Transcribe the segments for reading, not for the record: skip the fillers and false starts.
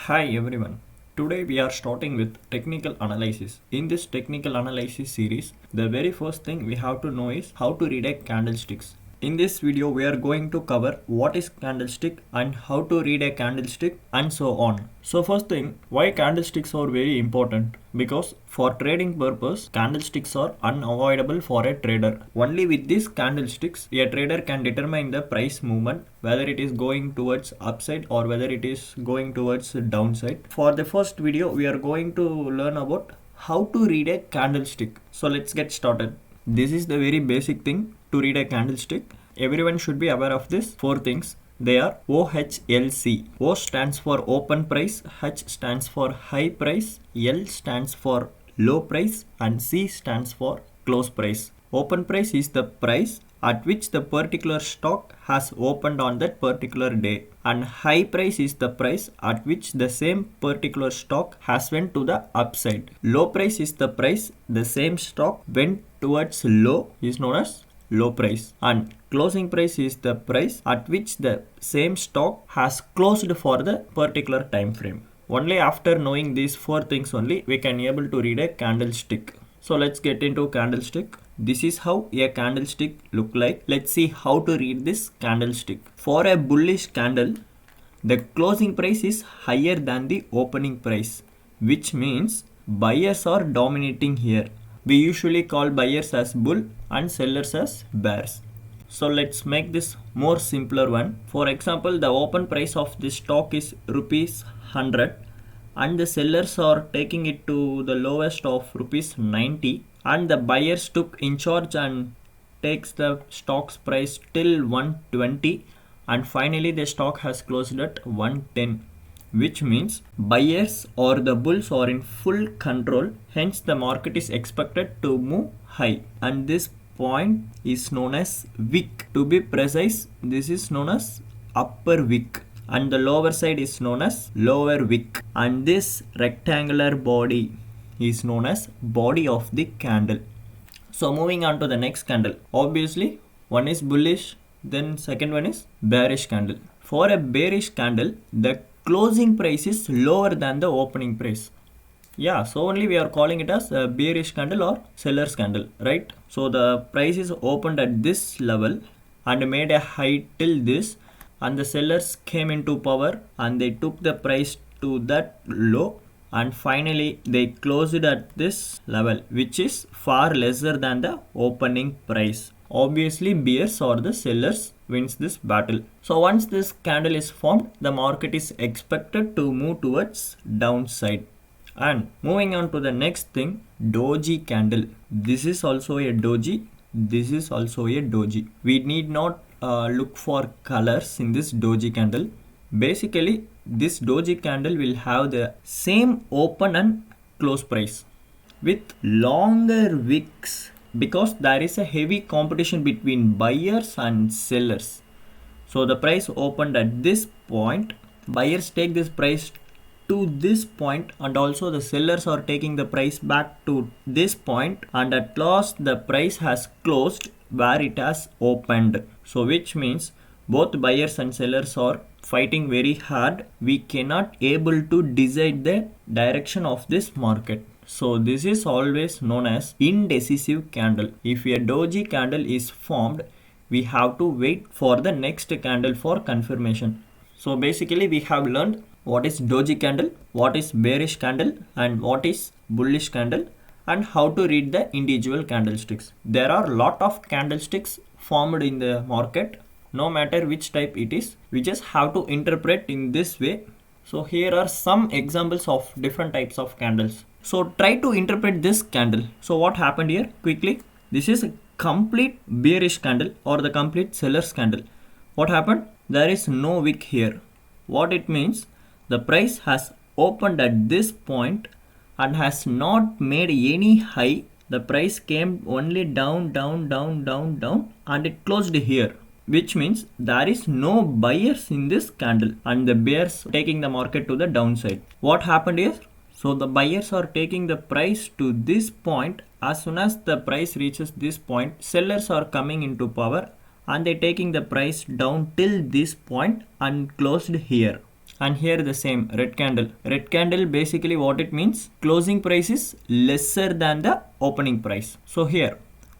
Hi everyone. Today we are starting with technical analysis. In this technical analysis series, the very first thing we have to know is how to read a candlesticks. In this video, we are going to cover what is candlestick and how to read a candlestick and so on. So first thing, why candlesticks are very important? Because for trading purpose, candlesticks are unavoidable for a trader. Only with these candlesticks, a trader can determine the price movement, whether it is going towards upside or whether it is going towards downside. For the first video, we are going to learn about how to read a candlestick. So let's get started. This is the very basic thing to read a candlestick. Everyone should be aware of this four things. They are OHLC. O stands for open price, H stands for high price, L stands for low price, and C stands for close price. Open price is the price at which the particular stock has opened on that particular day, and high price is the price at which the same particular stock has went to the upside. Low price is the price the same stock went towards low, is known as low price, and closing price is the price at which the same stock has closed for the particular time frame. Only after knowing these four things only we can able to read a candlestick. So let's get into candlestick. This is how a candlestick look like. Let's see how to read this candlestick. For a bullish candle, the closing price is higher than the opening price, which means buyers are dominating here. We usually call buyers as bull and sellers as bears. So let's make this more simpler one. For example, the open price of this stock is rupees 100 and the sellers are taking it to the lowest of rupees 90, and the buyers took in charge and takes the stock's price till 120, and finally the stock has closed at 110, which means buyers or the bulls are in full control, hence the market is expected to move high, and this point is known as wick. To be precise, this is known as upper wick and the lower side is known as lower wick, and this rectangular body is known as body of the candle. So moving on to the next candle, obviously one is bullish, then second one is bearish candle. For a bearish candle, the closing price is lower than the opening price. Yeah, so only we are calling it as a bearish candle or seller's candle, right? So the price is opened at this level and made a high till this, and the sellers came into power and they took the price to that low, and finally they closed it at this level, which is far lesser than the opening price. Obviously bears or the sellers wins this battle. So once this candle is formed, the market is expected to move towards downside. And moving on to the next thing, doji candle. This is also a doji, this is also a doji. We need not look for colors in this doji candle. Basically this doji candle will have the same open and close price with longer wicks, because there is a heavy competition between buyers and sellers. So the price opened at this point, buyers take this price to this point, and also the sellers are taking the price back to this point, and at last the price has closed where it has opened. So which means both buyers and sellers are fighting very hard. We cannot able to decide the direction of this market. So this is always known as indecisive candle. If a doji candle is formed, we have to wait for the next candle for confirmation. So basically we have learned what is doji candle, what is bearish candle, and what is bullish candle, and how to read the individual candlesticks. There are a lot of candlesticks formed in the market, no matter which type it is. We just have to interpret in this way. So here are some examples of different types of candles. So try to interpret this candle. So what happened here quickly? This is a complete bearish candle or the complete seller's candle. What happened? There is no wick here. What it means? The price has opened at this point and has not made any high. The price came only down, down, down, down, down, and it closed here, which means there is no buyers in this candle and the bears taking the market to the downside. What happened is, so the buyers are taking the price to this point. As soon as the price reaches this point, sellers are coming into power and they taking the price down till this point and closed here. and here the same red candle basically what it means, closing price is lesser than the opening price. So here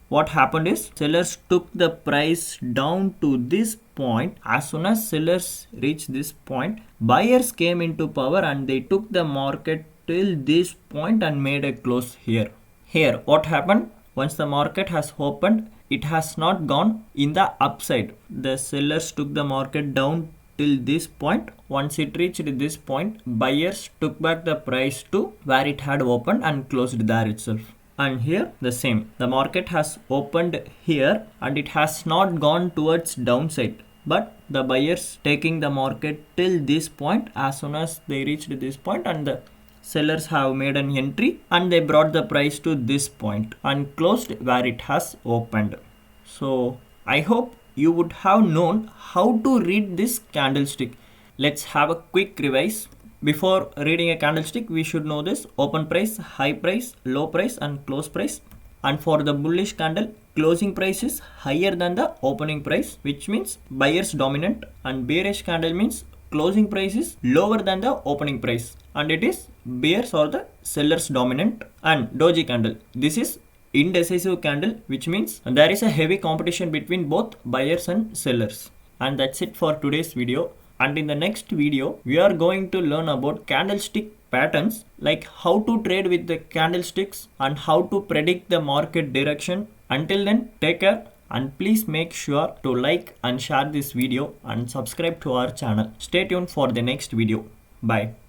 what happened is sellers took the price down to this point. As soon as sellers reached this point, buyers came into power and they took the market till this point and made a close here. Here what happened, once the market has opened, it has not gone in the upside. The sellers took the market down till this point. Once it reached this point, buyers took back the price to where it had opened and closed there itself. And here the same, the market has opened here and it has not gone towards downside, but the buyers taking the market till this point. As soon as they reached this point, and the sellers have made an entry and they brought the price to this point and closed where it has opened. So I hope you would have known how to read this candlestick. Let's have a quick revise. Before reading a candlestick, we should know this: open price, high price, low price and close price. And for the bullish candle, closing price is higher than the opening price, which means buyers dominant, and bearish candle means closing price is lower than the opening price and it is bears or the sellers dominant. And doji candle, this is indecisive candle, which means there is a heavy competition between both buyers and sellers. And that's it for today's video. And in the next video, we are going to learn about candlestick patterns, like how to trade with the candlesticks and how to predict the market direction. Until then, take care and please make sure to like and share this video and subscribe to our channel. Stay tuned for the next video. Bye.